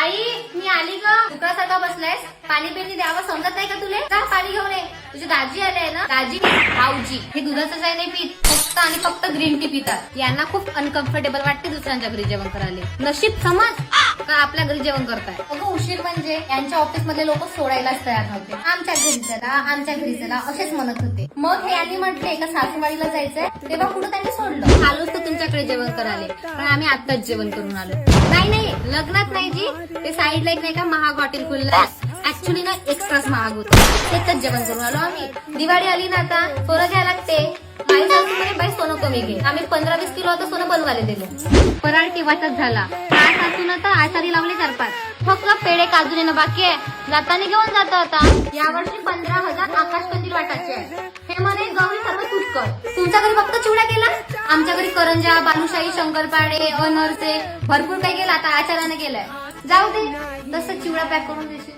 आई मी आली ग. दुकानासारखा बसलायस. पाणी पिणी द्यावं समजत नाही का तुले? का पाणी घेऊन ये. तुझी दाजी आले ना. दाजी भाऊजी हे दुधाचं चाय नाही पित. फक्त आणि फक्त ग्रीन टी पितात. यांना खूप अनकम्फर्टेबल वाटते दुसऱ्यांच्या घरी जेवण करायला. नशीब समज का आपल्या घरी जेवण करताय. अगं उशीर म्हणजे यांच्या ऑफिस मधले लोक सोडायलाच तयार नव्हते. आमच्या घरी चला आमच्या घरी चला असेच म्हणत होते. मग हे यांनी म्हटले का सासूबाईला जायचंय तेव्हा कुठं त्यांनी सोडलं. आलोच तर तुमच्याकडे जेवण करायला पण आम्ही आताच जेवण करून आलो. नाही लग्नात नाही जी. ते साईडला एक नाही का महाग हॉटेल खुललं. ऍक्च्युली ना एक्स्ट्राच महाग होतं. त्याच जेवण करून आलो आम्ही. दिवाळी आली ना आता सोनं घ्यायला लागते. बाई सासू म्हणे बाई सोनं कमी घे. आम्ही 15-20 किलो आता सोनं बनवायला दिलो. फराळ केव्हाचाच झाला. काय सासून तर आचारी लावले 4-5. फक्त पेढे काजू येणं बाकी आहे. जाताना घेऊन जातो आता. यावर्षी 15,000 आकाशकंदील वाटायचे आहे. हे म्हणे गौरी सर्व तूच कर. तुमच्या घरी फक्त चिवडा केला. आमच्या घरी करंजा बालुशाही शंकरपाळे अनरसे भरपूर काही केलं. आता आचार्याने केलंय. जाऊ दे तसं चिवडा पॅक करून देशील.